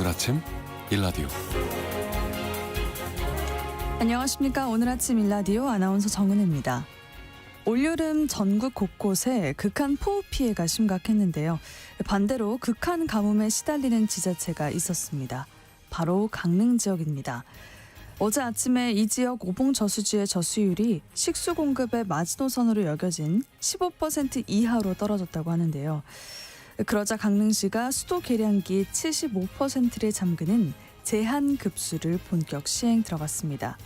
아침 일라디오. 안녕하십니까. 오늘 아침 일라디오 아나운서 정은혜입니다. 올여름 전국 곳곳에 극한 폭우 피해가 심각했는데요. 반대로 극한 가뭄에 시달리는 지자체가 있었습니다. 바로 강릉 지역입니다. 어제 아침에 이 지역 오봉 저수지의 저수율이 식수 공급의 마지노선으로 여겨진 15% 이하로 떨어졌다고 하는데요. 그러자 강릉시가 수도 계량기 75%를 잠그는 제한 급수를 본격 시행 들어갔습니다.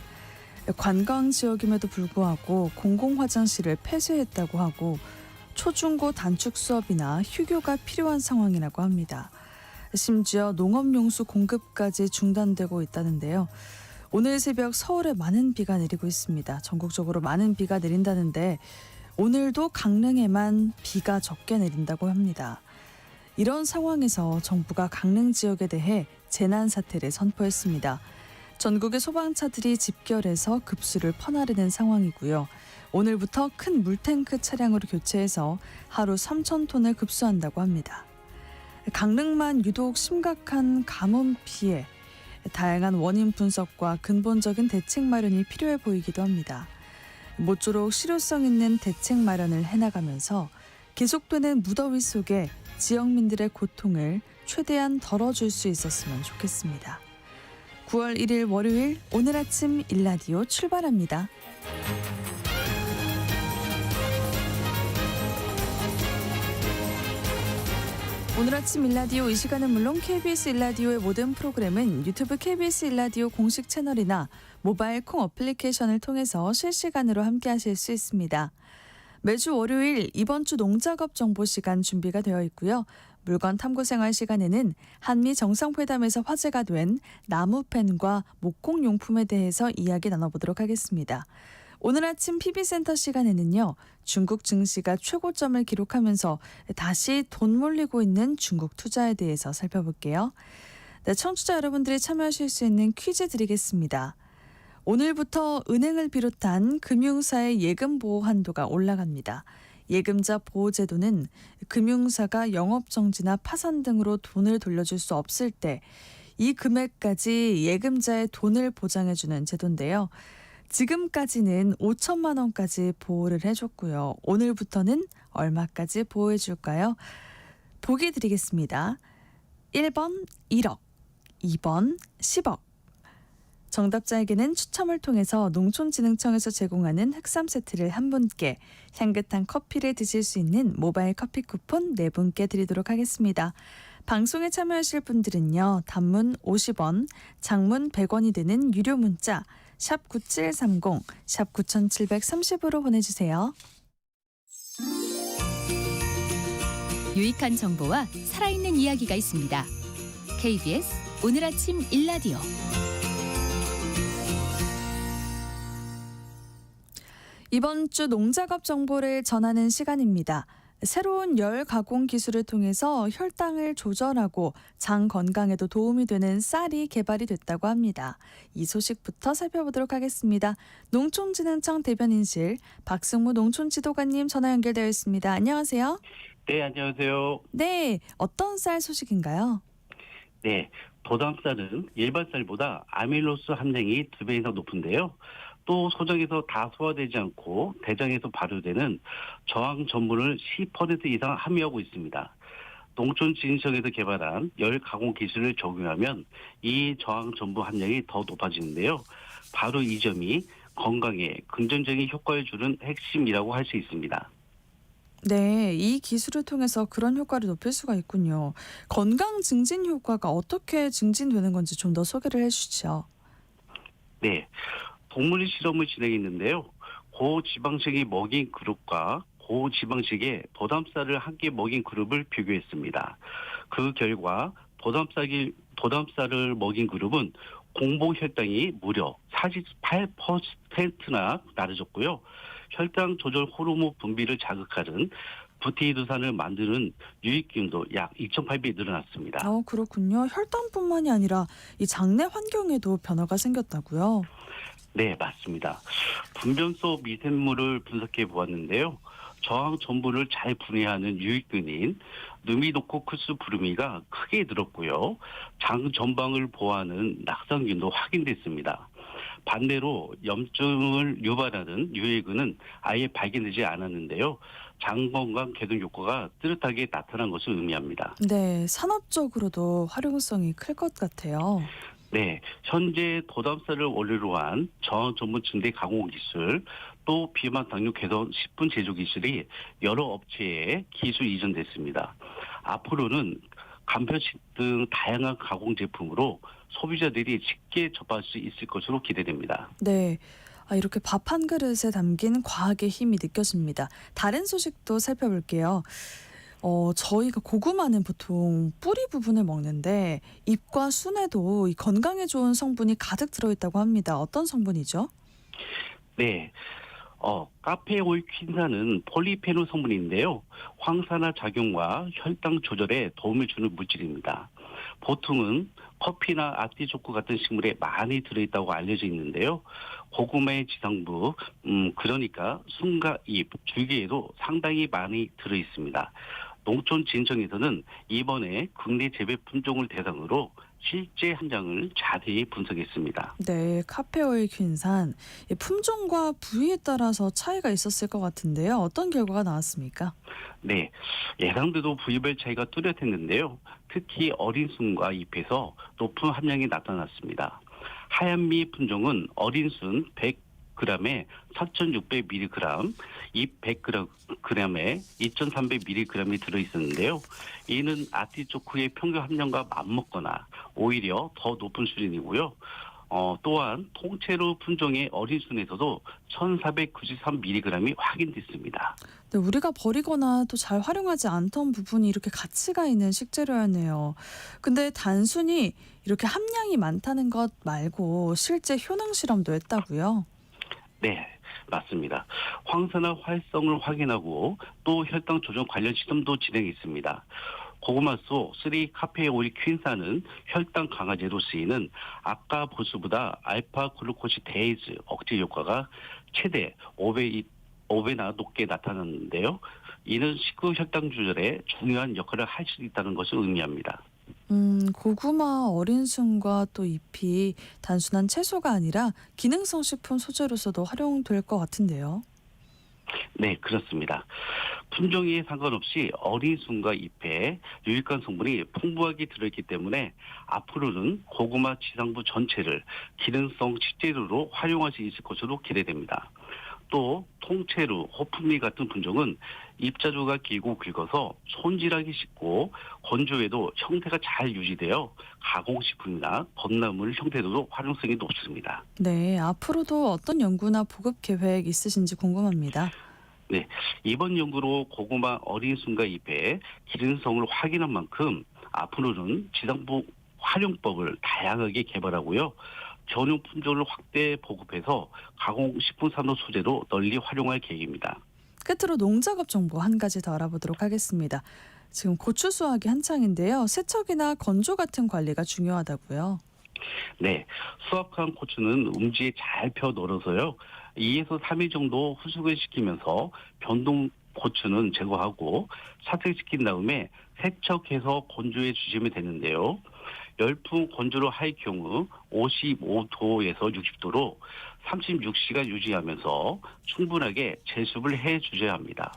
관광 지역임에도 불구하고 공공 화장실을 폐쇄했다고 하고 초중고 단축 수업이나 휴교가 필요한 상황이라고 합니다. 심지어 농업용수 공급까지 중단되고 있다는데요. 오늘 새벽 서울에 많은 비가 내리고 있습니다. 전국적으로 많은 비가 내린다는데 오늘도 강릉에만 비가 적게 내린다고 합니다. 이런 상황에서 정부가 강릉 지역에 대해 재난 사태를 선포했습니다. 전국의 소방차들이 집결해서 급수를 퍼나르는 상황이고요. 오늘부터 큰 물탱크 차량으로 교체해서 하루 3,000톤을 급수한다고 합니다. 강릉만 유독 심각한 가뭄 피해, 다양한 원인 분석과 근본적인 대책 마련이 필요해 보이기도 합니다. 모쪼록 실효성 있는 대책 마련을 해나가면서 계속되는 무더위 속에 지역민들의 고통을 최대한 덜어줄 수 있었으면 좋겠습니다. 9월 1일 월요일 오늘 아침 일라디오 출발합니다. 오늘 아침 일라디오 이 시간은 물론 KBS 일라디오의 모든 프로그램은 유튜브 KBS 일라디오 공식 채널이나 모바일 콩 어플리케이션을 통해서 실시간으로 함께하실 수 있습니다. 매주 월요일 이번 주 농작업 정보 시간 준비가 되어 있고요. 물건 탐구 생활 시간에는 한미 정상회담에서 화제가 된 나무펜과 목공 용품에 대해서 이야기 나눠보도록 하겠습니다. 오늘 아침 PB센터 시간에는요. 중국 증시가 최고점을 기록하면서 다시 돈 몰리고 있는 중국 투자에 대해서 살펴볼게요. 네, 청취자 여러분들이 참여하실 수 있는 퀴즈 드리겠습니다. 오늘부터 은행을 비롯한 금융사의 예금 보호 한도가 올라갑니다. 예금자 보호제도는 금융사가 영업정지나 파산 등으로 돈을 돌려줄 수 없을 때 이 금액까지 예금자의 돈을 보장해주는 제도인데요. 지금까지는 5천만 원까지 보호를 해줬고요. 오늘부터는 얼마까지 보호해줄까요? 보기 드리겠습니다. 1번 1억, 2번 10억. 정답자에게는 추첨을 통해서 농촌진흥청에서 제공하는 흑삼 세트를 한 분께, 향긋한 커피를 드실 수 있는 모바일 커피 쿠폰 4분께 드리도록 하겠습니다. 방송에 참여하실 분들은요. 단문 50원, 장문 100원이 되는 유료 문자 샵 9730, 샵 9730으로 보내주세요. 유익한 정보와 살아있는 이야기가 있습니다. KBS 오늘 아침 일라디오. 이번 주 농작업 정보를 전하는 시간입니다. 새로운 열 가공 기술을 통해서 혈당을 조절하고 장 건강에도 도움이 되는 쌀이 개발이 됐다고 합니다. 이 소식부터 살펴보도록 하겠습니다. 농촌진흥청 대변인실 박승무 농촌지도관님 전화 연결되어 있습니다. 안녕하세요. 네, 안녕하세요. 네, 어떤 쌀 소식인가요? 네, 도담쌀은 일반 쌀보다 아밀로스 함량이 2배 이상 높은데요. 또 소장에서 다 소화되지 않고 대장에서 발효되는 저항 전분을 10% 이상 함유하고 있습니다. 농촌진흥청에서 개발한 열 가공 기술을 적용하면 이 저항 전분 함량이 더 높아지는데요. 바로 이 점이 건강에 긍정적인 효과를 주는 핵심이라고 할 수 있습니다. 네, 이 기술을 통해서 그런 효과를 높일 수가 있군요. 건강 증진 효과가 어떻게 증진되는 건지 좀 더 소개를 해주시죠. 네, 동물 실험을 진행했는데요. 고지방식이 먹인 그룹과 고지방식의 도담쌀을 함께 먹인 그룹을 비교했습니다. 그 결과 도담쌀을 먹인 그룹은 공복 혈당이 무려 48%나 낮아졌고요. 혈당 조절 호르몬 분비를 자극하는 부티도산을 만드는 유익균도 약 2.8배 늘어났습니다. 그렇군요. 혈당뿐만이 아니라 이 장내 환경에도 변화가 생겼다고요? 네, 맞습니다. 분변소 미생물을 분석해 보았는데요. 저항 전분을 잘 분해하는 유익균인 누미노코쿠스 부르미가 크게 늘었고요. 장 전방을 보호하는 낙상균도 확인됐습니다. 반대로 염증을 유발하는 유해균은 아예 발견되지 않았는데요. 장 건강 개선 효과가 뚜렷하게 나타난 것을 의미합니다. 네, 산업적으로도 활용성이 클 것 같아요. 네, 현재 도담살을 원료로 한 저항 전문 증대 가공 기술, 또 비만 당뇨 개선 식품 제조 기술이 여러 업체에 기술 이전됐습니다. 앞으로는 간편식 등 다양한 가공 제품으로 소비자들이 쉽게 접할 수 있을 것으로 기대됩니다. 네. 이렇게 밥 한 그릇에 담긴 과학의 힘이 느껴집니다. 다른 소식도 살펴볼게요. 저희가 고구마는 보통 뿌리 부분을 먹는데 잎과 순에도 이 건강에 좋은 성분이 가득 들어있다고 합니다. 어떤 성분이죠? 네. 카페오일 퀸산은 폴리페놀 성분인데요. 황산화 작용과 혈당 조절에 도움을 주는 물질입니다. 보통은 커피나 아티초코 같은 식물에 많이 들어있다고 알려져 있는데요. 고구마의 지상부, 그러니까 순과 잎, 줄기에도 상당히 많이 들어있습니다. 농촌진청에서는 이번에 국내 재배 품종을 대상으로 실제 함량을 자세히 분석했습니다. 네, 카페오일 균산. 이 품종과 부위에 따라서 차이가 있었을 것 같은데요. 어떤 결과가 나왔습니까? 네, 예상대로 부위별 차이가 뚜렷했는데요. 특히 어린 순과 잎에서 높은 함량이 나타났습니다. 하얀미 품종은 어린 순 100g에 4,600mg, 잎 100g에 2,300mg이 들어있었는데요. 이는 아티초크의 평균 함량과 맞먹거나 오히려 더 높은 수준이고요. 또한 통째로 품종의 어린 순에서도 1,493mg이 확인됐습니다. 네, 우리가 버리거나 또 잘 활용하지 않던 부분이 이렇게 가치가 있는 식재료였네요. 근데 단순히 이렇게 함량이 많다는 것 말고 실제 효능 실험도 했다고요? 네, 맞습니다. 황산화 활성을 확인하고 또 혈당 조정 관련 시험도 진행했습니다. 고구마소 3 카페오일 퀸산은 혈당 강화제로 쓰이는 아까 보수보다 알파 글루코시 데이즈 억제 효과가 최대 5배나 높게 나타났는데요. 이는 식후 혈당 조절에 중요한 역할을 할 수 있다는 것을 의미합니다. 고구마 어린 순과 또 잎이 단순한 채소가 아니라 기능성 식품 소재로서도 활용될 것 같은데요. 네, 그렇습니다. 품종에 상관없이 어린 순과 잎에 유익한 성분이 풍부하게 들어있기 때문에 앞으로는 고구마 지상부 전체를 기능성 식재료로 활용할 수 있을 것으로 기대됩니다. 또 통째로 호품리 같은 품종은 잎자주가 길고 굵어서 손질하기 쉽고 건조에도 형태가 잘 유지되어 가공식품이나 건나물 형태로도 활용성이 높습니다. 네, 앞으로도 어떤 연구나 보급 계획 있으신지 궁금합니다. 네, 이번 연구로 고구마 어린 순과 잎의 기능성을 확인한 만큼 앞으로는 지상부 활용법을 다양하게 개발하고요. 전용 품종을 확대 보급해서 가공식품 산업 소재로 널리 활용할 계획입니다. 끝으로 농작업 정보 한 가지 더 알아보도록 하겠습니다. 지금 고추 수확이 한창인데요. 세척이나 건조 같은 관리가 중요하다고요. 네, 수확한 고추는 음지에 잘 펴 널어서요. 2에서 3일 정도 후숙을 시키면서 변동 고추는 제거하고 사색시킨 다음에 세척해서 건조해 주시면 되는데요. 열풍 건조를 할 경우 55도에서 60도로 36시간 유지하면서 충분하게 제습을 해 주셔야 합니다.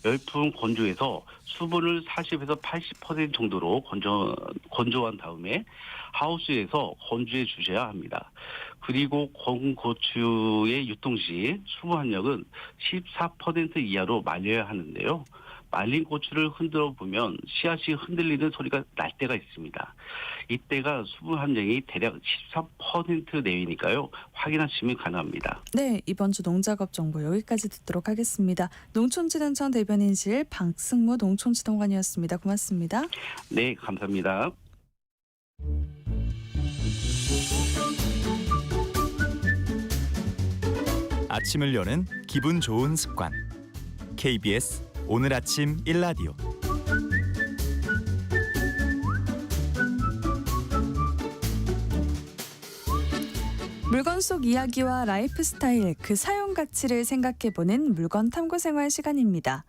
열풍 건조에서 수분을 40에서 80% 정도로 건조한 다음에 하우스에서 건조해 주셔야 합니다. 그리고 건고추의 유통 시 수분 함량은 14% 이하로 말려야 하는데요. 말린 고추를 흔들어 보면 씨앗이 흔들리는 소리가 날 때가 있습니다. 이때가 수분 함량이 대략 13% 내외니까요. 확인하시면 가능합니다. 네, 이번 주 농작업 정보 여기까지 듣도록 하겠습니다. 농촌진흥청 대변인실 박승무 농촌지도관이었습니다. 고맙습니다. 네, 감사합니다. 아침을 여는 기분 좋은 습관. KBS 오늘 아침 일라디오. 물건 속 이야기와 라이프 스타일, 그 사용 가치를 생각해보는 물건 탐구 생활 시간입니다.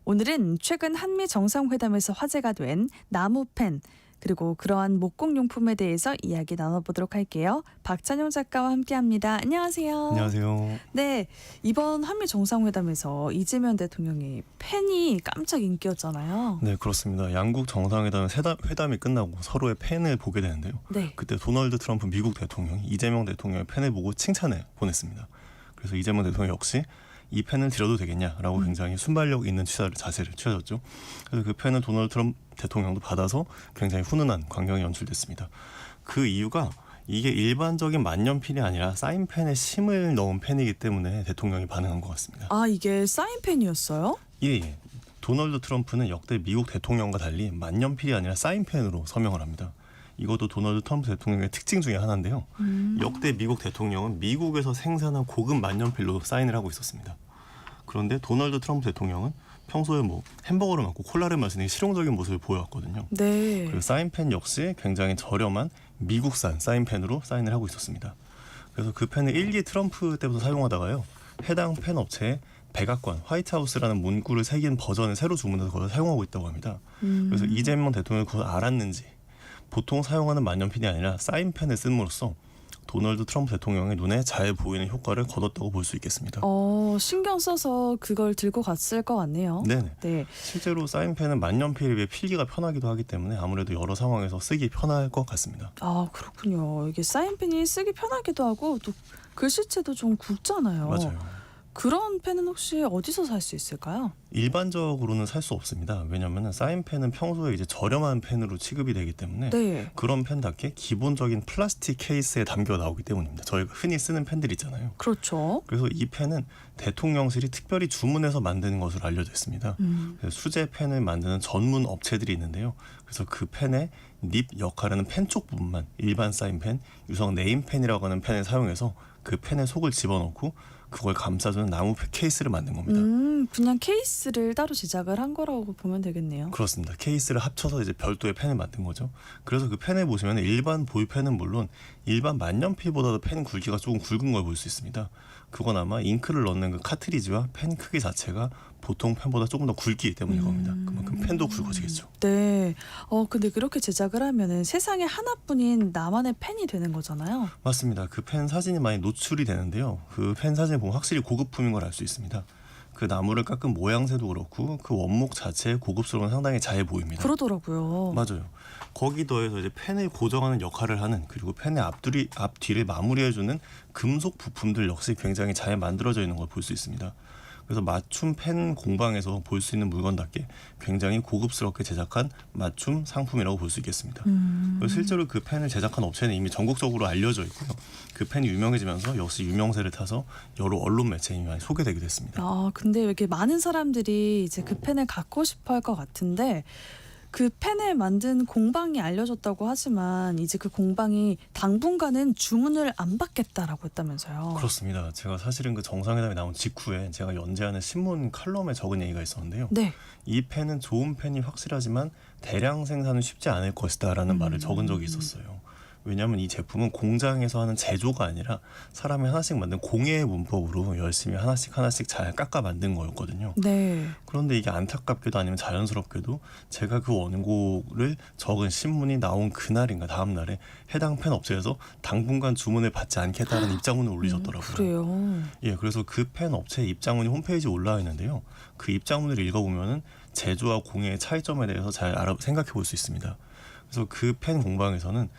오늘은 최근 한미 정상회담에서 화제가 된 나무펜 그리고 그러한 목공용품에 대해서 이야기 나눠보도록 할게요. 박찬용 작가와 함께합니다. 안녕하세요. 안녕하세요. 네, 이번 한미 정상회담에서 이재명 대통령이 펜이 깜짝 인기였잖아요. 네, 그렇습니다. 양국 정상회담 회담이 끝나고 서로의 펜을 보게 되는데요. 네. 그때 도널드 트럼프 미국 대통령이 이재명 대통령의 펜을 보고 칭찬을 보냈습니다. 그래서 이재명 대통령 역시 이 펜을 드려도 되겠냐라고 굉장히 순발력 있는 자세를 취하셨죠. 그래서 그 펜을 도널드 트럼프 대통령도 받아서 굉장히 훈훈한 광경이 연출됐습니다. 그 이유가 이게 일반적인 만년필이 아니라 사인펜에 심을 넣은 펜이기 때문에 대통령이 반응한 것 같습니다. 아, 이게 사인펜이었어요? 예. 도널드 트럼프는 역대 미국 대통령과 달리 만년필이 아니라 사인펜으로 서명을 합니다. 이것도 도널드 트럼프 대통령의 특징 중에 하나인데요. 역대 미국 대통령은 미국에서 생산한 고급 만년필로 사인을 하고 있었습니다. 그런데 도널드 트럼프 대통령은 평소에 뭐 햄버거를 먹고 콜라를 마시는 실용적인 모습을 보여왔거든요. 네. 그 사인펜 역시 굉장히 저렴한 미국산 사인펜으로 사인을 하고 있었습니다. 그래서 그 펜을 1기 트럼프 때부터 사용하다가요. 해당 펜 업체에 백악관, 화이트하우스라는 문구를 새긴 버전을 새로 주문해서 그걸 사용하고 있다고 합니다. 그래서 이재명 대통령이 그걸 알았는지 보통 사용하는 만년필이 아니라 사인펜을 씀으로써 도널드 트럼프 대통령의 눈에 잘 보이는 효과를 거뒀다고 볼 수 있겠습니다. 신경 써서 그걸 들고 갔을 것 같네요. 네네. 네. 실제로 사인펜은 만년필에 비해 필기가 편하기도 하기 때문에 아무래도 여러 상황에서 쓰기 편할 것 같습니다. 아, 그렇군요. 이게 사인펜이 쓰기 편하기도 하고 또 글씨체도 좀 굵잖아요. 맞아요. 그런 펜은 혹시 어디서 살 수 있을까요? 일반적으로는 살 수 없습니다. 왜냐하면 사인펜은 평소에 이제 저렴한 펜으로 취급이 되기 때문에 네. 그런 펜답게 기본적인 플라스틱 케이스에 담겨 나오기 때문입니다. 저희가 흔히 쓰는 펜들 있잖아요. 그렇죠. 그래서 이 펜은 대통령실이 특별히 주문해서 만드는 것으로 알려져 있습니다. 그래서 수제 펜을 만드는 전문 업체들이 있는데요. 그래서 그 펜의 닙 역할하는 펜 쪽 부분만 일반 사인펜, 유성 네임펜이라고 하는 펜을 사용해서 그 펜의 속을 집어넣고 그걸 감싸주는 나무 케이스를 만든 겁니다. 그냥 케이스를 따로 제작을 한 거라고 보면 되겠네요. 그렇습니다. 케이스를 합쳐서 이제 별도의 펜을 만든 거죠. 그래서 그 펜에 보시면 일반 볼펜은 물론 일반 만년필보다도 펜 굵기가 조금 굵은 걸 볼 수 있습니다. 그건 아마 잉크를 넣는 그 카트리지와 펜 크기 자체가 보통 펜보다 조금 더 굵기 때문일 겁니다. 그만큼 펜도 굵어지겠죠. 네. 근데 그렇게 제작을 하면은 세상에 하나뿐인 나만의 펜이 되는 거잖아요. 맞습니다. 그 펜 사진이 많이 노출이 되는데요. 그 펜 사진을 보면 확실히 고급품인 걸 알 수 있습니다. 그 나무를 깎은 모양새도 그렇고 그 원목 자체의 고급스러운 상당히 잘 보입니다. 그러더라고요. 맞아요. 거기 더해서 이제 펜을 고정하는 역할을 하는 그리고 펜의 앞뒤를 마무리해주는 금속 부품들 역시 굉장히 잘 만들어져 있는 걸 볼 수 있습니다. 그래서 맞춤 펜 공방에서 볼 수 있는 물건답게 굉장히 고급스럽게 제작한 맞춤 상품이라고 볼 수 있겠습니다. 실제로 그 펜을 제작한 업체는 이미 전국적으로 알려져 있고요. 그 펜이 유명해지면서 역시 유명세를 타서 여러 언론 매체에 많이 소개되기도 했습니다. 근데 왜 이렇게 많은 사람들이 이제 그 펜을 갖고 싶어 할 것 같은데 그 펜을 만든 공방이 알려졌다고 하지만 이제 그 공방이 당분간은 주문을 안 받겠다라고 했다면서요. 그렇습니다. 제가 사실은 그 정상회담이 나온 직후에 제가 연재하는 신문 칼럼에 적은 얘기가 있었는데요. 네. 이 펜은 좋은 펜이 확실하지만 대량 생산은 쉽지 않을 것이다 라는 말을 적은 적이 있었어요. 왜냐하면 이 제품은 공장에서 하는 제조가 아니라 사람이 하나씩 만든 공예의 문법으로 열심히 하나씩 잘 깎아 만든 거였거든요. 네. 그런데 이게 안타깝게도 아니면 자연스럽게도 제가 그 원고를 적은 신문이 나온 그날인가 다음 날에 해당 펜 업체에서 당분간 주문을 받지 않겠다는 입장문을 올리셨더라고요. 그래요. 예, 그래서 그 펜 업체의 입장문이 홈페이지에 올라와 있는데요. 그 입장문을 읽어보면은 제조와 공예의 차이점에 대해서 잘 생각해 볼 수 있습니다. 그래서 그 펜 공방에서는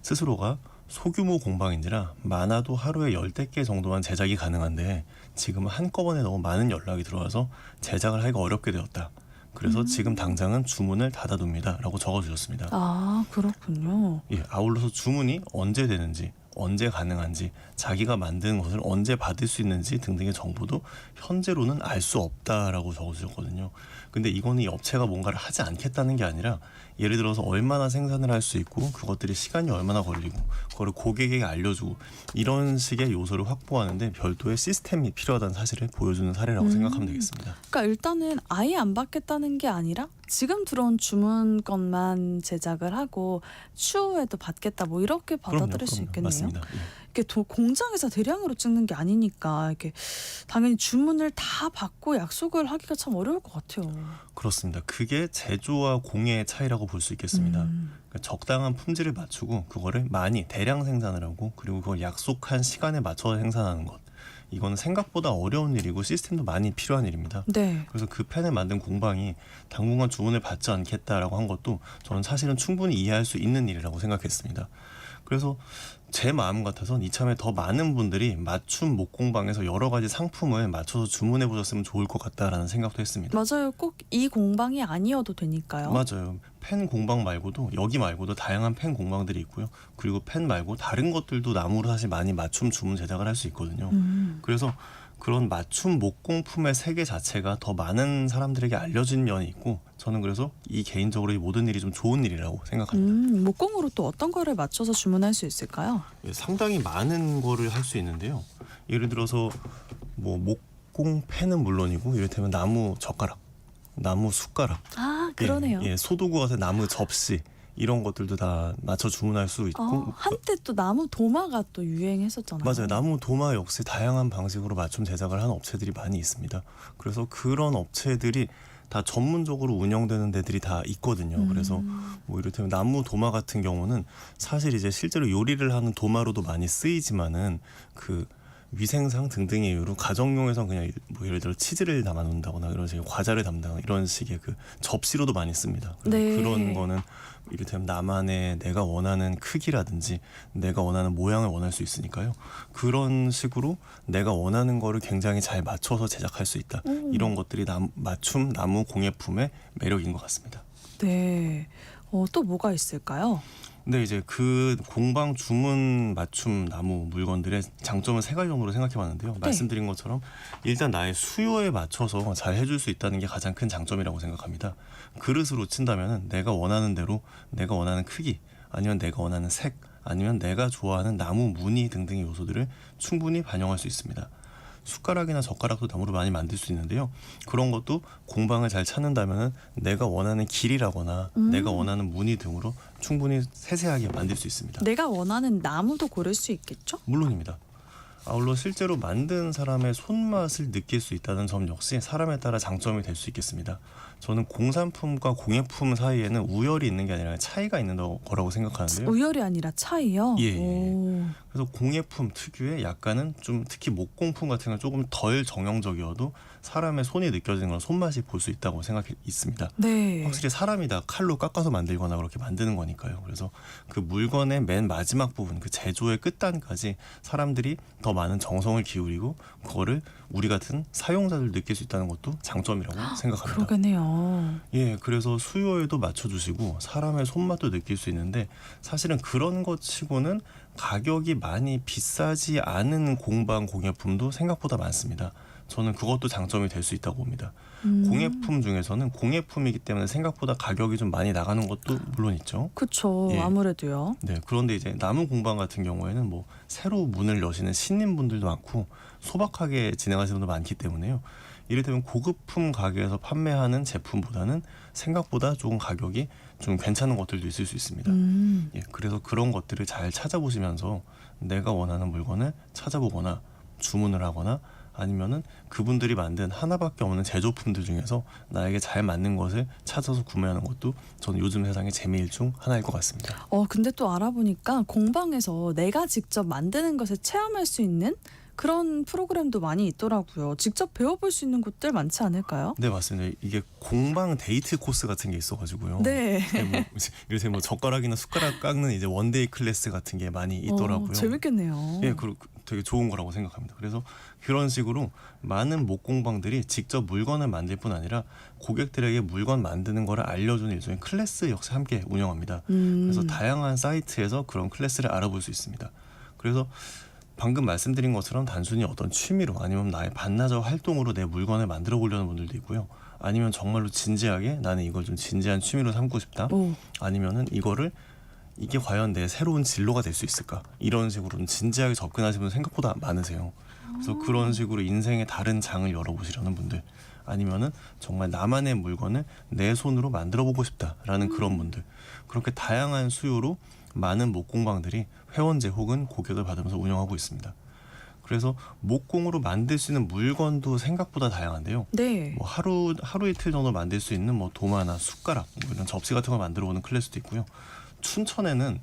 스스로가 소규모 공방인지라 많아도 하루에 10대 개 정도만 제작이 가능한데 지금은 한꺼번에 너무 많은 연락이 들어와서 제작을 하기가 어렵게 되었다. 그래서 지금 당장은 주문을 닫아둡니다. 라고 적어주셨습니다. 아, 그렇군요. 예, 아울러서 주문이 언제 되는지 언제 가능한지 자기가 만든 것을 언제 받을 수 있는지 등등의 정보도 현재로는 알 수 없다라고 적어주셨거든요. 근데 이거는 이 업체가 뭔가를 하지 않겠다는 게 아니라 예를 들어서 얼마나 생산을 할 수 있고 그것들이 시간이 얼마나 걸리고 그거를 고객에게 알려주고 이런 식의 요소를 확보하는데 별도의 시스템이 필요하다는 사실을 보여주는 사례라고 생각하면 되겠습니다. 그러니까 일단은 아예 안 받겠다는 게 아니라 지금 들어온 주문건만 제작을 하고 추후에도 받겠다 뭐 이렇게 받아들일 수 있겠네요. 맞습니다. 예. 이게 공장에서 대량으로 찍는 게 아니니까 이게 당연히 주문을 다 받고 약속을 하기가 참 어려울 것 같아요. 그렇습니다. 그게 제조와 공예의 차이라고 볼 수 있겠습니다. 그러니까 적당한 품질을 맞추고 그거를 많이 대량 생산을 하고 그리고 그걸 약속한 시간에 맞춰서 생산하는 것. 이거는 생각보다 어려운 일이고 시스템도 많이 필요한 일입니다. 네. 그래서 그 펜을 만든 공방이 당분간 주문을 받지 않겠다라고 한 것도 저는 사실은 충분히 이해할 수 있는 일이라고 생각했습니다. 그래서 제 마음 같아선 이참에 더 많은 분들이 맞춤 목공방에서 여러 가지 상품을 맞춰서 주문해 보셨으면 좋을 것 같다라는 생각도 했습니다. 맞아요. 꼭 이 공방이 아니어도 되니까요. 맞아요. 펜 공방 말고도 여기 말고도 다양한 펜 공방들이 있고요. 그리고 펜 말고 다른 것들도 나무로 사실 많이 맞춤 주문 제작을 할 수 있거든요. 그래서 그런 맞춤 목공품의 세계 자체가 더 많은 사람들에게 알려진 면이 있고 저는 그래서 이 개인적으로 이 모든 일이 좀 좋은 일이라고 생각합니다. 목공으로 또 어떤 거를 맞춰서 주문할 수 있을까요? 예, 상당히 많은 거를 할 수 있는데요. 예를 들어서 뭐 목공 펜은 물론이고 이를테면 나무 젓가락, 나무 숟가락, 아, 그러네요. 예, 소도구 같은 나무 접시 이런 것들도 다 맞춰 주문할 수 있고 한때 또 나무 도마가 또 유행했었잖아요. 맞아요. 나무 도마 역시 다양한 방식으로 맞춤 제작을 하는 업체들이 많이 있습니다. 그래서 그런 업체들이 다 전문적으로 운영되는 데들이 다 있거든요. 그래서 뭐 이를테면 나무 도마 같은 경우는 사실 이제 실제로 요리를 하는 도마로도 많이 쓰이지만은 그 위생상 등등의 이유로 가정용에선 그냥 뭐 예를 들어 치즈를 담아 놓는다거나 이런 식의 과자를 담는다거나 이런 식의 그 접시로도 많이 씁니다. 네. 그런 거는 이를테면 나만의 내가 원하는 크기라든지 내가 원하는 모양을 원할 수 있으니까요. 그런 식으로 내가 원하는 거를 굉장히 잘 맞춰서 제작할 수 있다. 이런 것들이 맞춤 나무 공예품의 매력인 것 같습니다. 네. 또 뭐가 있을까요? 근데 이제 그 공방 주문 맞춤 나무 물건들의 장점은 세 가지 정도로 생각해봤는데요. 말씀드린 것처럼 일단 나의 수요에 맞춰서 잘 해줄 수 있다는 게 가장 큰 장점이라고 생각합니다. 그릇으로 친다면 내가 원하는 대로 내가 원하는 크기 아니면 내가 원하는 색 아니면 내가 좋아하는 나무 무늬 등등의 요소들을 충분히 반영할 수 있습니다. 숟가락이나 젓가락도 나무로 많이 만들 수 있는데요. 그런 것도 공방을 잘 찾는다면 내가 원하는 길이라거나 내가 원하는 무늬 등으로 충분히 세세하게 만들 수 있습니다. 내가 원하는 나무도 고를 수 있겠죠? 물론입니다. 아울러 실제로 만든 사람의 손맛을 느낄 수 있다는 점 역시 사람에 따라 장점이 될 수 있겠습니다. 저는 공산품과 공예품 사이에는 우열이 있는 게 아니라 차이가 있는 거라고 생각하는데요. 우열이 아니라 차이요? 예. 오. 그래서 공예품 특유의 약간은 좀 특히 목공품 같은 건 조금 덜 정형적이어도 사람의 손이 느껴지는 건 손맛이 볼 수 있다고 있습니다. 네. 확실히 사람이 다 칼로 깎아서 만들거나 그렇게 만드는 거니까요. 그래서 그 물건의 맨 마지막 부분, 그 제조의 끝단까지 사람들이 더 많은 정성을 기울이고 그거를 우리 같은 사용자들 느낄 수 있다는 것도 장점이라고 생각합니다. 그러겠네요. 예, 그래서 수요에도 맞춰주시고 사람의 손맛도 느낄 수 있는데 사실은 그런 것 치고는 가격이 많이 비싸지 않은 공방 공예품도 생각보다 많습니다. 저는 그것도 장점이 될 수 있다고 봅니다. 공예품 중에서는 공예품이기 때문에 생각보다 가격이 좀 많이 나가는 것도 물론 있죠. 그렇죠. 예. 아무래도요. 네, 그런데 이제 나무 공방 같은 경우에는 뭐 새로 문을 여시는 신님분들도 많고 소박하게 진행하시는 분도 많기 때문에요. 이를테면 고급품 가게에서 판매하는 제품보다는 생각보다 조금 가격이 좀 괜찮은 것들도 있을 수 있습니다. 예, 그래서 그런 것들을 잘 찾아보시면서 내가 원하는 물건을 찾아보거나 주문을 하거나 아니면은 그분들이 만든 하나밖에 없는 제조품들 중에서 나에게 잘 맞는 것을 찾아서 구매하는 것도 저는 요즘 세상의 재미일 중 하나일 것 같습니다. 근데 또 알아보니까 공방에서 내가 직접 만드는 것을 체험할 수 있는 그런 프로그램도 많이 있더라고요. 직접 배워볼 수 있는 곳들 많지 않을까요? 네, 맞습니다. 이게 공방 데이트 코스 같은 게 있어가지고요. 네. 뭐 요새 뭐 젓가락이나 숟가락 깎는 이제 원데이 클래스 같은 게 많이 있더라고요. 재밌겠네요. 예, 되게 좋은 거라고 생각합니다. 그래서 그런 식으로 많은 목공방들이 직접 물건을 만들 뿐 아니라 고객들에게 물건 만드는 거를 알려주는 일종의 클래스 역시 함께 운영합니다. 그래서 다양한 사이트에서 그런 클래스를 알아볼 수 있습니다. 그래서 방금 말씀드린 것처럼 단순히 어떤 취미로 아니면 나의 반나절 활동으로 내 물건을 만들어 보려는 분들도 있고요. 아니면 정말로 진지하게 나는 이걸 좀 진지한 취미로 삼고 싶다. 아니면은 이게 과연 내 새로운 진로가 될 수 있을까? 이런 식으로 좀 진지하게 접근하시는 분들 생각보다 많으세요. 그래서 그런 식으로 인생의 다른 장을 열어보시려는 분들 아니면은 정말 나만의 물건을 내 손으로 만들어 보고 싶다라는 그런 분들 그렇게 다양한 수요로 많은 목공방들이 회원제 혹은 고객을 받으면서 운영하고 있습니다. 그래서 목공으로 만들 수 있는 물건도 생각보다 다양한데요. 네. 뭐 하루 이틀 정도 만들 수 있는 뭐 도마나 숟가락, 뭐 이런 접시 같은 걸 만들어 보는 클래스도 있고요. 춘천에는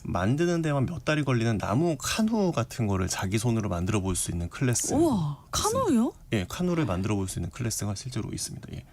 만드는 데만 몇 달이 걸리는 나무 카누 같은 거를 자기 손으로 만들어 볼 수 있는 클래스. 우와, 카누요? 예, 카누를 만들어 볼 수 있는 클래스가 실제로 있습니다. 예.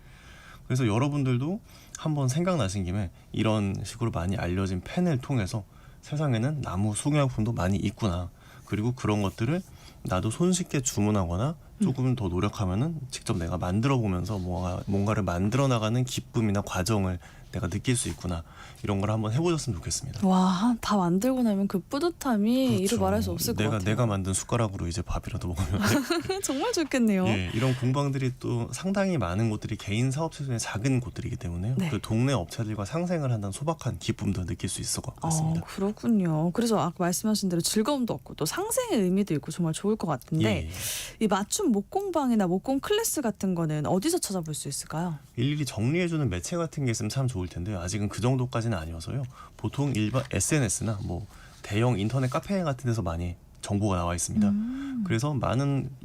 그래서 여러분들도 한번 생각나신 김에 이런 식으로 많이 알려진 펜을 통해서 세상에는 나무 소기용품도 많이 있구나. 그리고 그런 것들을 나도 손쉽게 주문하거나 조금 더 노력하면은 직접 내가 만들어 보면서 뭔가를 만들어 나가는 기쁨이나 과정을 내가 느낄 수 있구나. 이런 걸 한번 해보셨으면 좋겠습니다. 와, 다 만들고 나면 그 뿌듯함이 이루 그렇죠. 말할 수 없을 것 같아요. 내가 만든 숟가락으로 이제 밥이라도 먹으면 정말 좋겠네요. 예, 이런 공방들이 또 상당히 많은 곳들이 개인 사업체 중에 작은 곳들이기 때문에요. 네. 그 동네 업체들과 상생을 한다는 소박한 기쁨도 느낄 수 있을 것 같습니다. 그렇군요. 그래서 아까 말씀하신 대로 즐거움도 없고 또 상생의 의미도 있고 정말 좋을 것 같은데 예. 이 맞춤 목공방이나 목공 클래스 같은 거는 어디서 찾아볼 수 있을까요? 일일이 정리해주는 매체 같은 게 있으면 참 좋을 텐데요. 아직은 그 정도까지는 아니어서요. 보통 일반 SNS나 뭐 대형 인터넷 카페 같은 데서 많이 정보가 나와 있습니다. 그래서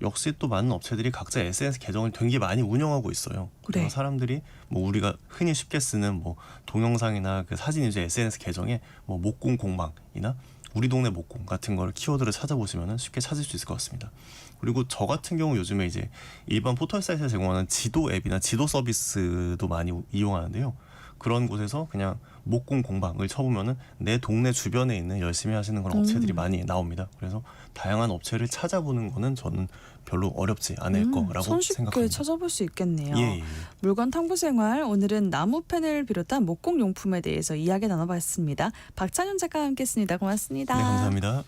역시 또 많은 업체들이 각자 SNS 계정을 되게 많이 운영하고 있어요. 그래서 네. 사람들이 뭐 우리가 흔히 쉽게 쓰는 뭐 동영상이나 그 사진 위주 SNS 계정에 뭐 목공 공방이나 우리 동네 목공 같은 거를 키워드를 찾아보시면 쉽게 찾을 수 있을 것 같습니다. 그리고 저 같은 경우 요즘에 이제 일반 포털 사이트에 제공하는 지도 앱이나 지도 서비스도 많이 이용하는데요. 그런 곳에서 그냥 목공 공방을 쳐보면은 내 동네 주변에 있는 열심히 하시는 그런 업체들이 많이 나옵니다. 그래서 다양한 업체를 찾아보는 거는 저는 별로 어렵지 않을 거라고 손쉽게 생각합니다. 찾아볼 수 있겠네요. 예. 물건 탐구생활, 오늘은 나무펜을 비롯한 목공용품에 대해서 이야기 나눠봤습니다. 박찬윤 작가와 함께했습니다. 고맙습니다. 네, 감사합니다.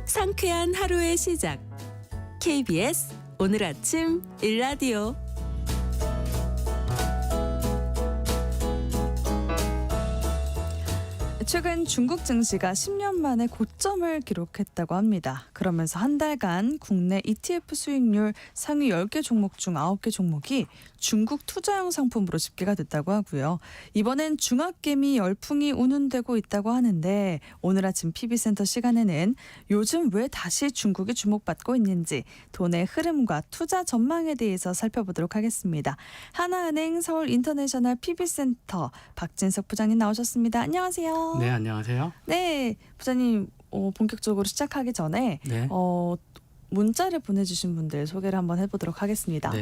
상쾌한 하루의 시작. KBS 오늘 아침 일라디오. 최근 중국 증시가 10년 만에 고점을 기록했다고 합니다. 그러면서 한 달간 국내 ETF 수익률 상위 10개 종목 중 9개 종목이 중국 투자형 상품으로 집계가 됐다고 하고요. 이번엔 중학개미 열풍이 운운되고 있다고 하는데 오늘 아침 PB센터 시간에는 요즘 왜 다시 중국이 주목받고 있는지 돈의 흐름과 투자 전망에 대해서 살펴보도록 하겠습니다. 하나은행 서울인터내셔널 PB센터 박진석 부장님 나오셨습니다. 안녕하세요. 네, 안녕하세요. 네, 부장님 본격적으로 시작하기 전에 네. 문자를 보내주신 분들 소개를 한번 해보도록 하겠습니다.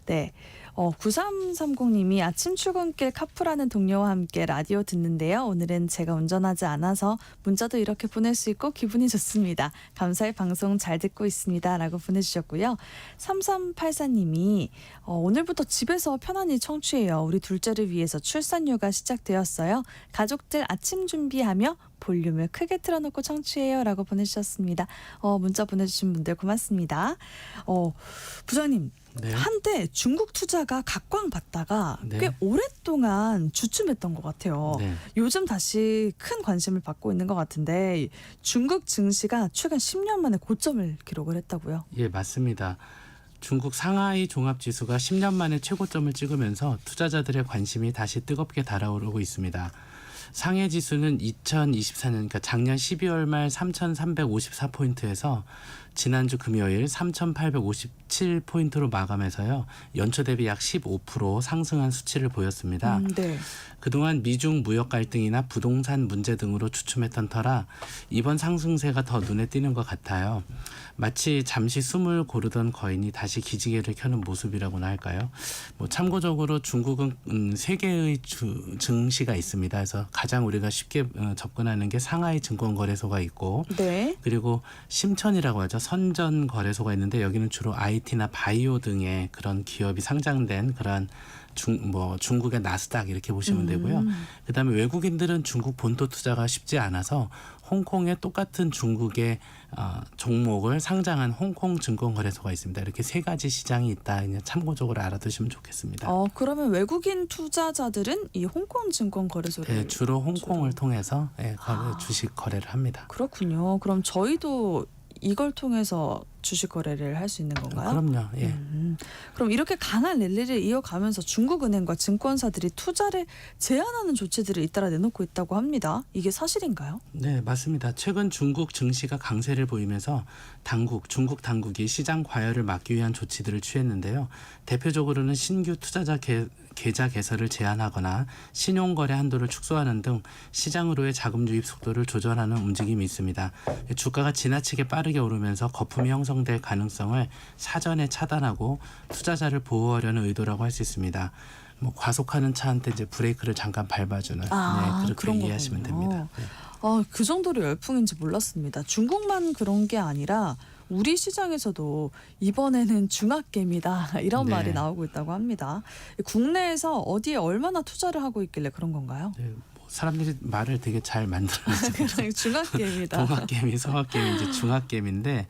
네. 9330님이 아침 출근길 카풀하는 동료와 함께 라디오 듣는데요. 오늘은 제가 운전하지 않아서 문자도 이렇게 보낼 수 있고 기분이 좋습니다. 감사의 방송 잘 듣고 있습니다. 라고 보내주셨고요. 3384님이 오늘부터 집에서 편안히 청취해요. 우리 둘째를 위해서 출산휴가 시작되었어요. 가족들 아침 준비하며 볼륨을 크게 틀어놓고 청취해요. 라고 보내주셨습니다. 문자 보내주신 분들 고맙습니다. 부장님. 네. 한때 중국 투자가 각광받다가 네. 꽤 오랫동안 주춤했던 것 같아요. 네. 요즘 다시 큰 관심을 받고 있는 것 같은데 중국 증시가 최근 10년 만에 고점을 기록을 했다고요? 예, 맞습니다. 중국 상하이 종합지수가 10년 만에 최고점을 찍으면서 투자자들의 관심이 다시 뜨겁게 달아오르고 있습니다. 상해 지수는 2024년, 그러니까 작년 12월 말 3,354포인트에서 지난주 금요일 3,857포인트로 마감해서요. 연초 대비 약 15% 상승한 수치를 보였습니다. 네. 그동안 미중 무역 갈등이나 부동산 문제 등으로 주춤했던 터라 이번 상승세가 더 눈에 띄는 것 같아요. 마치 잠시 숨을 고르던 거인이 다시 기지개를 켜는 모습이라고나 할까요? 참고적으로 중국은 3개의 증시가 있습니다. 그래서 가장 우리가 쉽게 접근하는 게 상하이 증권거래소가 있고 네. 그리고 심천이라고 하죠. 선전거래소가 있는데 여기는 주로 IT나 바이오 등의 그런 기업이 상장된 그런 중국의 나스닥 이렇게 보시면 되고요. 그다음에 외국인들은 중국 본토 투자가 쉽지 않아서 홍콩에 똑같은 중국의 종목을 상장한 홍콩 증권거래소가 있습니다. 이렇게 3가지 시장이 있다. 그냥 참고적으로 알아두시면 좋겠습니다. 그러면 외국인 투자자들은 이 홍콩 증권거래소를 네, 주로 홍콩을 통해서 주식 거래를 합니다. 그렇군요. 그럼 저희도 이걸 통해서 주식 거래를 할 수 있는 건가요? 그럼요. 예. 그럼 이렇게 강한 랠리를 이어가면서 중국은행과 증권사들이 투자를 제한하는 조치들을 잇따라 내놓고 있다고 합니다. 이게 사실인가요? 네, 맞습니다. 최근 중국 증시가 강세를 보이면서 중국 당국이 시장 과열을 막기 위한 조치들을 취했는데요. 대표적으로는 신규 투자자 계좌 개설을 제한하거나 신용거래 한도를 축소하는 등 시장으로의 자금 유입 속도를 조절하는 움직임이 있습니다. 주가가 지나치게 빠르게 오르면서 거품이 형성될 가능성을 사전에 차단하고 투자자를 보호하려는 의도라고 할 수 있습니다. 뭐 과속하는 차한테 이제 브레이크를 잠깐 밟아주는 그렇게 그런 이해하시면 거군요. 됩니다. 네. 그 정도로 열풍인지 몰랐습니다. 중국만 그런 게 아니라 우리 시장에서도 이번에는 중학개미다 이런 네. 말이 나오고 있다고 합니다. 국내에서 어디에 얼마나 투자를 하고 있길래 그런 건가요? 네, 뭐 사람들이 말을 되게 잘 만들어내죠. 그냥 중학개미다. 동학개미, 서학개미, 이제 중학개미인데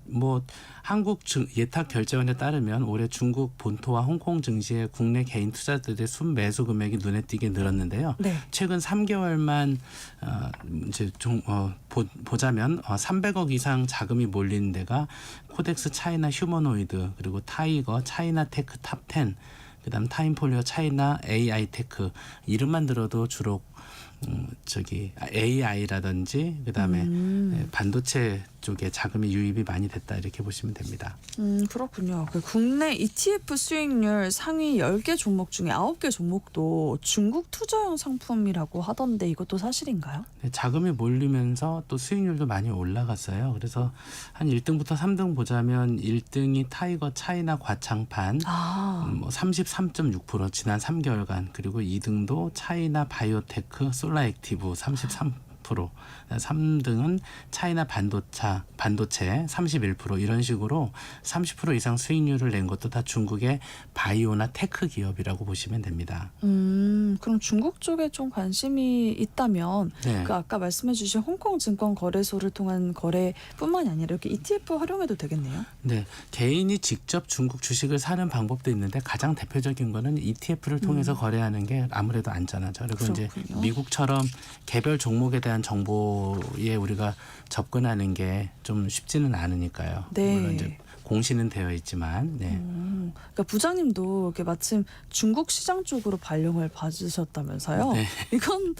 뭐 한국 예탁결제원에 따르면 올해 중국 본토와 홍콩 증시의 국내 개인 투자들의 순매수 금액이 눈에 띄게 늘었는데요. 네. 최근 3개월만 이제 보자면 300억 이상 자금이 몰리는 데가 코덱스 차이나 휴머노이드, 그리고 타이거 차이나 테크 탑 10, 그다음 타임폴리오 차이나 AI 테크, 이름만 들어도 주로 AI라든지 그다음에 반도체 쪽에 자금이 유입이 많이 됐다 이렇게 보시면 됩니다. 그렇군요. 그 국내 ETF 수익률 상위 10개 종목 중에 9개 종목도 중국 투자형 상품이라고 하던데 이것도 사실인가요? 네, 자금이 몰리면서 또 수익률도 많이 올라갔어요. 그래서 한 1등부터 3등 보자면 1등이 타이거 차이나 과창판 33.6% 지난 3개월간, 그리고 2등도 차이나 바이오테크 솔라액티브 33%, 3등은 차이나 반도체 31%, 이런 식으로 30% 이상 수익률을 낸 것도 다 중국의 바이오나 테크 기업이라고 보시면 됩니다. 그럼 중국 쪽에 좀 관심이 있다면 네. 그 아까 말씀해주신 홍콩 증권 거래소를 통한 거래뿐만이 아니라 이렇게 ETF 활용해도 되겠네요. 네, 개인이 직접 중국 주식을 사는 방법도 있는데 가장 대표적인 거는 ETF를 통해서 거래하는 게 아무래도 안전하죠. 그리고 그렇군요. 이제 미국처럼 개별 종목에 대한 정보에 우리가 접근하는 게 좀 쉽지는 않으니까요. 네. 물론 이제 공시는 되어 있지만, 네. 그러니까 부장님도 이렇게 마침 중국 시장 쪽으로 발령을 받으셨다면서요? 네. 이건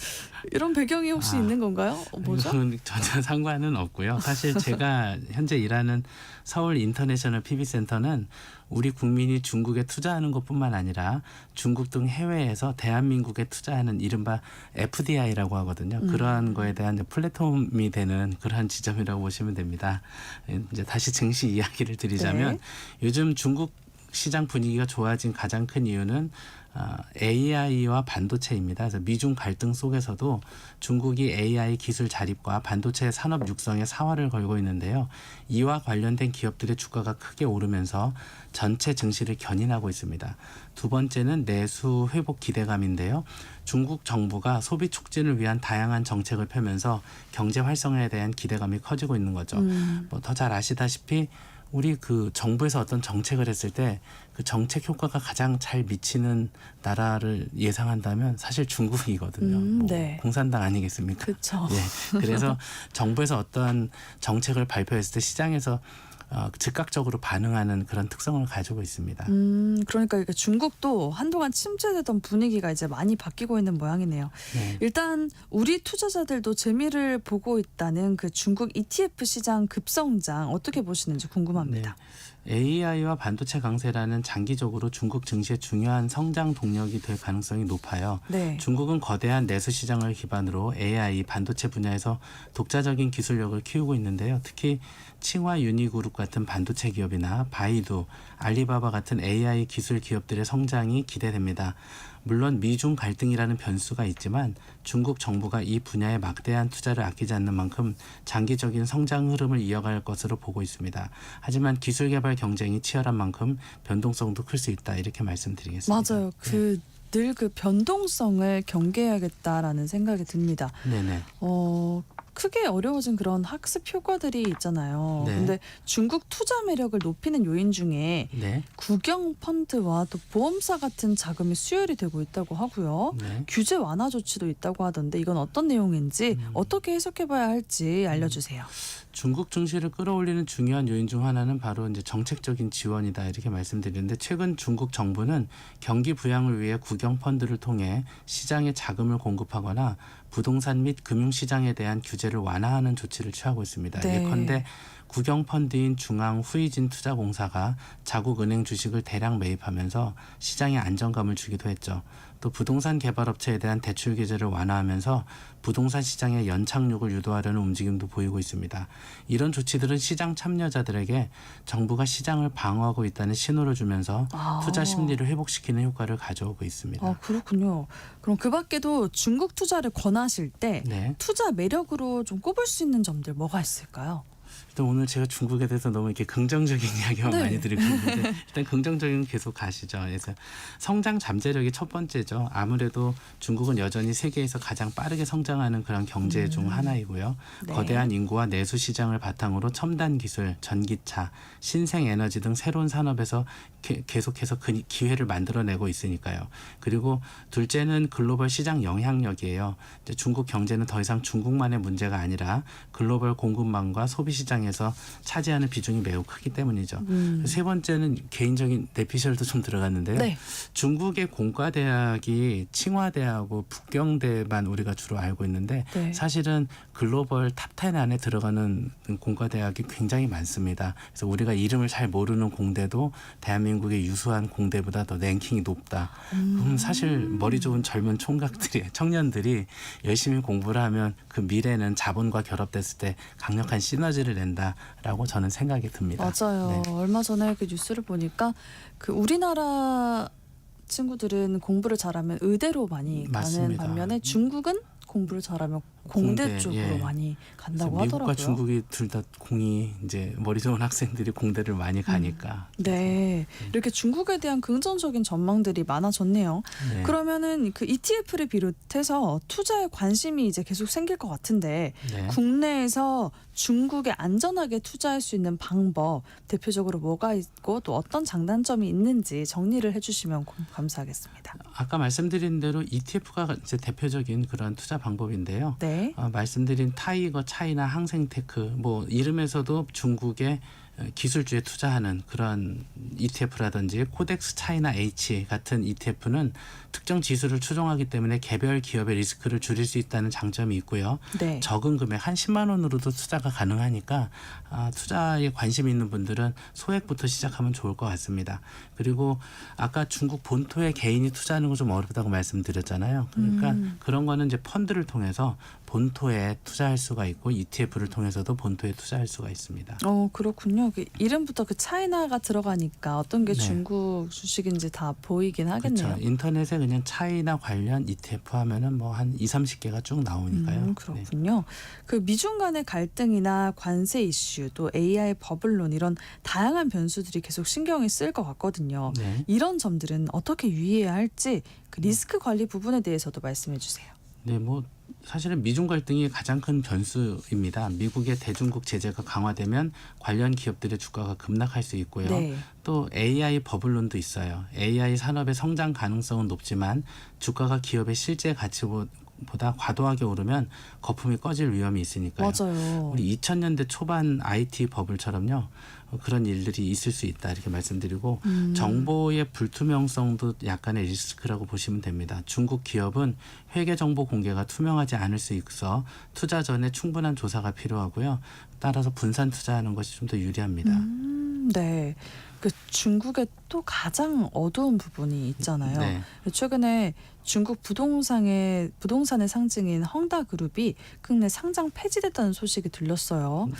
이런 배경이 혹시 있는 건가요? 뭐죠? 이건 전혀 상관은 없고요. 사실 제가 현재 일하는 서울 인터내셔널 PB센터는 우리 국민이 중국에 투자하는 것뿐만 아니라 중국 등 해외에서 대한민국에 투자하는 이른바 FDI라고 하거든요. 그러한 거에 대한 플랫폼이 되는 그러한 지점이라고 보시면 됩니다. 이제 다시 증시 이야기를 드리자면 네. 요즘 중국 시장 분위기가 좋아진 가장 큰 이유는 AI와 반도체입니다. 그래서 미중 갈등 속에서도 중국이 AI 기술 자립과 반도체 산업 육성에 사활을 걸고 있는데요. 이와 관련된 기업들의 주가가 크게 오르면서 전체 증시를 견인하고 있습니다. 두 번째는 내수 회복 기대감인데요. 중국 정부가 소비 촉진을 위한 다양한 정책을 펴면서 경제 활성화에 대한 기대감이 커지고 있는 거죠. 뭐 더 잘 아시다시피 우리 그 정부에서 어떤 정책을 했을 때 그 정책 효과가 가장 잘 미치는 나라를 예상한다면 사실 중국이거든요. 뭐 네. 공산당 아니겠습니까? 그렇죠. 예. 그래서 정부에서 어떤 정책을 발표했을 때 시장에서 즉각적으로 반응하는 그런 특성을 가지고 있습니다. 그러니까 이게 중국도 한동안 침체되던 분위기가 이제 많이 바뀌고 있는 모양이네요. 네. 일단 우리 투자자들도 재미를 보고 있다는 그 중국 ETF 시장 급성장 어떻게 보시는지 궁금합니다. AI와 반도체 강세라는 장기적으로 중국 증시의 중요한 성장 동력이 될 가능성이 높아요. 네. 중국은 거대한 내수 시장을 기반으로 AI, 반도체 분야에서 독자적인 기술력을 키우고 있는데요. 특히 칭화 유니그룹 같은 반도체 기업이나 바이두, 알리바바 같은 AI 기술 기업들의 성장이 기대됩니다. 물론 미중 갈등이라는 변수가 있지만 중국 정부가 이 분야에 막대한 투자를 아끼지 않는 만큼 장기적인 성장 흐름을 이어갈 것으로 보고 있습니다. 하지만 기술 개발 경쟁이 치열한 만큼 변동성도 클 수 있다, 이렇게 말씀드리겠습니다. 맞아요. 늘 그 변동성을 경계해야겠다라는 생각이 듭니다. 네네. 크게 어려워진 그런 학습 효과들이 있잖아요. 네. 근데 중국 투자 매력을 높이는 요인 중에 네. 국영 펀드와 또 보험사 같은 자금이 수혈이 되고 있다고 하고요. 네. 규제 완화 조치도 있다고 하던데 이건 어떤 내용인지 어떻게 해석해봐야 할지 알려주세요. 중국 증시를 끌어올리는 중요한 요인 중 하나는 바로 이제 정책적인 지원이다 이렇게 말씀드리는데 최근 중국 정부는 경기 부양을 위해 국영 펀드를 통해 시장에 자금을 공급하거나 부동산 및 금융시장에 대한 규제를 완화하는 조치를 취하고 있습니다. 네. 예컨대 국영 펀드인 중앙 후이진 투자공사가 자국 은행 주식을 대량 매입하면서 시장에 안정감을 주기도 했죠. 또 부동산 개발업체에 대한 대출 규제를 완화하면서 부동산 시장의 연착륙을 유도하려는 움직임도 보이고 있습니다. 이런 조치들은 시장 참여자들에게 정부가 시장을 방어하고 있다는 신호를 주면서 투자 심리를 회복시키는 효과를 가져오고 있습니다. 아, 그렇군요. 그럼 그 밖에도 중국 투자를 권하실 때 네. 투자 매력으로 좀 꼽을 수 있는 점들 뭐가 있을까요? 일단 오늘 제가 중국에 대해서 너무 이렇게 긍정적인 이야기만 네. 많이 드리고 있는데 일단 긍정적인 계속 가시죠. 그래서 성장 잠재력이 첫 번째죠. 아무래도 중국은 여전히 세계에서 가장 빠르게 성장하는 그런 경제 중 하나이고요. 네. 거대한 인구와 내수 시장을 바탕으로 첨단 기술, 전기차, 신생 에너지 등 새로운 산업에서 계속해서 기회를 만들어내고 있으니까요. 그리고 둘째는 글로벌 시장 영향력이에요. 이제 중국 경제는 더 이상 중국만의 문제가 아니라 글로벌 공급망과 소비 시장에서 차지하는 비중이 매우 크기 때문이죠. 세 번째는 개인적인 내피셜도 좀 들어갔는데요. 네. 중국의 공과대학이 칭화대하고 북경대만 우리가 주로 알고 있는데 네. 사실은 글로벌 탑10 안에 들어가는 공과대학이 굉장히 많습니다. 그래서 우리가 이름을 잘 모르는 공대도 대한민국의 유수한 공대보다 더 랭킹이 높다. 그럼 사실 머리 좋은 젊은 청년들이 열심히 공부를 하면 그 미래는 자본과 결합됐을 때 강력한 시너지를 낸다라고 저는 생각이 듭니다. 맞아요. 네. 얼마 전에 그 뉴스를 보니까 그 우리나라 친구들은 공부를 잘하면 의대로 많이 가는 맞습니다. 반면에 중국은 공부를 잘하면 공대 공대, 쪽으로 예. 많이 간다고 미국과 하더라고요. 중국이 둘 다 공이 이제 머리 좋은 학생들이 공대를 많이 가니까. 네, 이렇게 중국에 대한 긍정적인 전망들이 많아졌네요. 네. 그러면은 그 ETF를 비롯해서 투자에 관심이 이제 계속 생길 것 같은데 네. 국내에서 중국에 안전하게 투자할 수 있는 방법 대표적으로 뭐가 있고 또 어떤 장단점이 있는지 정리를 해주시면 감사하겠습니다. 아까 말씀드린 대로 ETF가 이제 대표적인 그런 투자 방법인데요. 네. 말씀드린 타이거, 차이나, 항생테크 뭐 이름에서도 중국의 기술주에 투자하는 그런 ETF라든지 코덱스 차이나 H 같은 ETF는 특정 지수를 추종하기 때문에 개별 기업의 리스크를 줄일 수 있다는 장점이 있고요. 네. 적은 금액 한 10만 원으로도 투자가 가능하니까 투자에 관심 있는 분들은 소액부터 시작하면 좋을 것 같습니다. 그리고 아까 중국 본토에 개인이 투자하는 거 좀 어렵다고 말씀드렸잖아요. 그러니까 그런 거는 이제 펀드를 통해서 본토에 투자할 수가 있고 ETF를 통해서도 본토에 투자할 수가 있습니다. 그렇군요. 그 이름부터 그 차이나가 들어가니까 어떤 게 네. 중국 주식인지 다 보이긴 하겠네요. 그렇죠. 인터넷에 그냥 차이나 관련 ETF 하면은 뭐 한 20-30개가 쭉 나오니까요. 그렇군요. 그 미중 간의 갈등이나 관세 이슈 또 AI 버블론 이런 다양한 변수들이 계속 신경이 쓰일 것 같거든요. 네. 이런 점들은 어떻게 유의해야 할지 그 리스크 관리 부분에 대해서도 말씀해 주세요. 네, 뭐 사실은 미중 갈등이 가장 큰 변수입니다. 미국의 대중국 제재가 강화되면 관련 기업들의 주가가 급락할 수 있고요. 네. 또 AI 버블론도 있어요. AI 산업의 성장 가능성은 높지만 주가가 기업의 실제 가치보다 과도하게 오르면 거품이 꺼질 위험이 있으니까요. 맞아요. 우리 2000년대 초반 IT 버블처럼요. 그런 일들이 있을 수 있다 이렇게 말씀드리고 정보의 불투명성도 약간의 리스크라고 보시면 됩니다. 중국 기업은 회계 정보 공개가 투명하지 않을 수 있어 투자 전에 충분한 조사가 필요하고요. 따라서 분산 투자하는 것이 좀 더 유리합니다. 네. 그 중국의 또 가장 어두운 부분이 있잖아요. 네. 최근에 중국 부동산의 상징인 헝다그룹이 국내 상장 폐지됐다는 소식이 들렸어요. 네.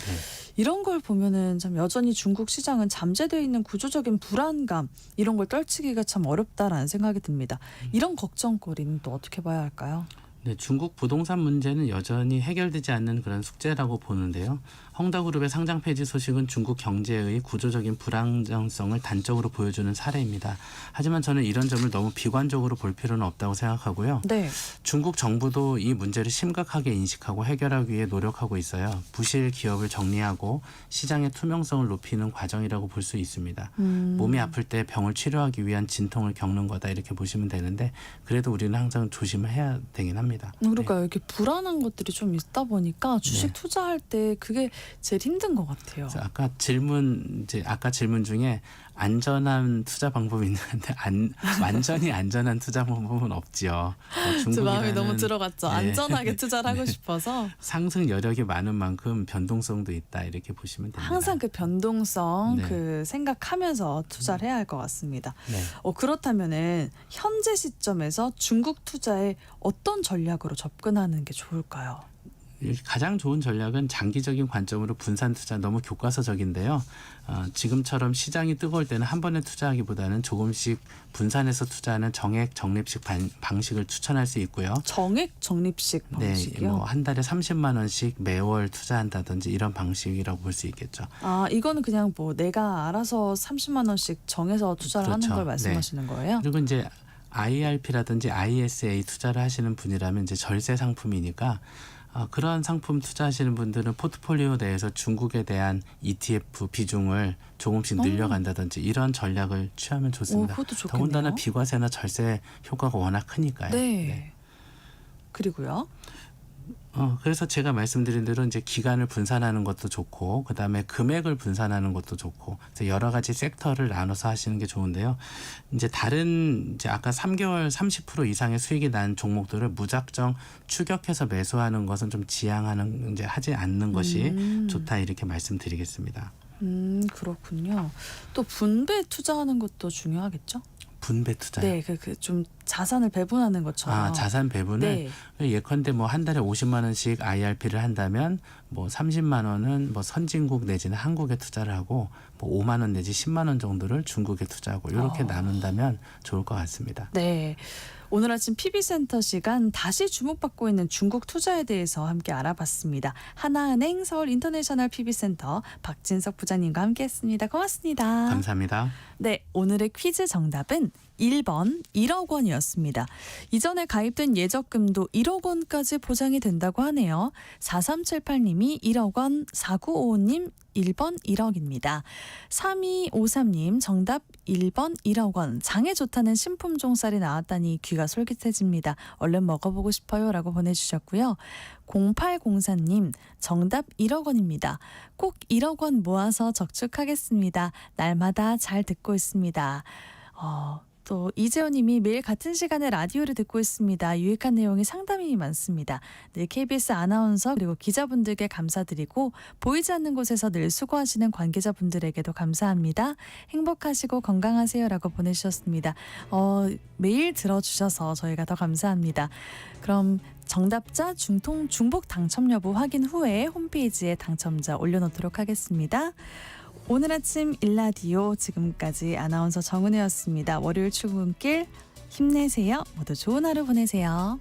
이런 걸 보면은 참 여전히 중국 시장은 잠재되어 있는 구조적인 불안감 이런 걸 떨치기가 참 어렵다라는 생각이 듭니다. 이런 걱정거리는 또 어떻게 봐야 할까요? 네, 중국 부동산 문제는 여전히 해결되지 않는 그런 숙제라고 보는데요. 헝다그룹의 상장 폐지 소식은 중국 경제의 구조적인 불안정성을 단적으로 보여주는 사례입니다. 하지만 저는 이런 점을 너무 비관적으로 볼 필요는 없다고 생각하고요. 네. 중국 정부도 이 문제를 심각하게 인식하고 해결하기 위해 노력하고 있어요. 부실 기업을 정리하고 시장의 투명성을 높이는 과정이라고 볼 수 있습니다. 몸이 아플 때 병을 치료하기 위한 진통을 겪는 거다 이렇게 보시면 되는데 그래도 우리는 항상 조심을 해야 되긴 합니다. 그러니까 이렇게 불안한 것들이 좀 있다 보니까 주식 네. 투자할 때 그게 제일 힘든 것 같아요. 그래서 아까 질문 중에 안전한 투자 방법이 있는데 완전히 안전한 투자 방법은 없지요. 제 마음이 너무 들어갔죠. 네. 안전하게 투자를 하고 싶어서 상승 여력이 많은 만큼 변동성도 있다 이렇게 보시면 됩니다. 항상 그 변동성 네. 그 생각하면서 투자를 해야 할 것 같습니다. 네. 그렇다면은 현재 시점에서 중국 투자에 어떤 전략으로 접근하는 게 좋을까요? 가장 좋은 전략은 장기적인 관점으로 분산 투자 너무 교과서적인데요. 지금처럼 시장이 뜨거울 때는 한 번에 투자하기보다는 조금씩 분산해서 투자하는 정액 적립식 방식을 추천할 수 있고요. 정액 적립식 방식이요? 뭐 한 달에 30만 원씩 매월 투자한다든지 이런 방식이라고 볼 수 있겠죠. 이거는 그냥 뭐 내가 알아서 30만 원씩 정해서 투자를 그렇죠. 하는 걸 말씀하시는 거예요? 그리고 이제 IRP라든지 ISA 투자를 하시는 분이라면 이제 절세 상품이니까 그런 상품 투자하시는 분들은 포트폴리오 내에서 중국에 대한 ETF 비중을 조금씩 늘려간다든지 이런 전략을 취하면 좋습니다. 그것도 좋겠네요. 더군다나 비과세나 절세 효과가 워낙 크니까요. 네. 그리고요? 그래서 제가 말씀드린 대로 이제 기간을 분산하는 것도 좋고 그다음에 금액을 분산하는 것도 좋고 그래서 여러 가지 섹터를 나눠서 하시는 게 좋은데요. 이제 아까 3개월 30% 이상의 수익이 난 종목들을 무작정 추격해서 매수하는 것은 좀 지양하는 이제 하지 않는 것이 좋다 이렇게 말씀드리겠습니다. 그렇군요. 또 분배 투자하는 것도 중요하겠죠? 분배 투자요. 네, 좀 자산을 배분하는 것처럼. 자산 배분을 네. 예컨대 뭐 한 달에 50만 원씩 IRP를 한다면 뭐 30만 원은 뭐 선진국 내지는 한국에 투자를 하고 뭐 5만 원 내지 10만 원 정도를 중국에 투자하고 이렇게 나눈다면 좋을 것 같습니다. 네. 오늘 아침 PB센터 시간 다시 주목받고 있는 중국 투자에 대해서 함께 알아봤습니다. 하나은행 서울 인터내셔널 PB센터 박진석 부장님과 함께했습니다. 고맙습니다. 감사합니다. 네, 오늘의 퀴즈 정답은 1번 1억 원이었습니다. 이전에 가입된 예적금도 1억 원까지 보장이 된다고 하네요. 4378님이 1억 원, 4955님 1번 1억입니다. 3253님 정답 1번 1억 원. 장에 좋다는 신품종 쌀이 나왔다니 귀가 솔깃해집니다. 얼른 먹어보고 싶어요 라고 보내주셨고요. 0804님 정답 1억 원입니다. 꼭 1억 원 모아서 저축하겠습니다. 날마다 잘 듣고 있습니다. 또 이재호님이 매일 같은 시간에 라디오를 듣고 있습니다. 유익한 내용이 상당히 많습니다. 늘 KBS 아나운서 그리고 기자분들께 감사드리고 보이지 않는 곳에서 늘 수고하시는 관계자분들에게도 감사합니다. 행복하시고 건강하세요라고 보내주셨습니다. 매일 들어주셔서 저희가 더 감사합니다. 그럼 정답자 중복 당첨 여부 확인 후에 홈페이지에 당첨자 올려놓도록 하겠습니다. 오늘 아침 일라디오 지금까지 아나운서 정은혜였습니다. 월요일 출근길 힘내세요. 모두 좋은 하루 보내세요.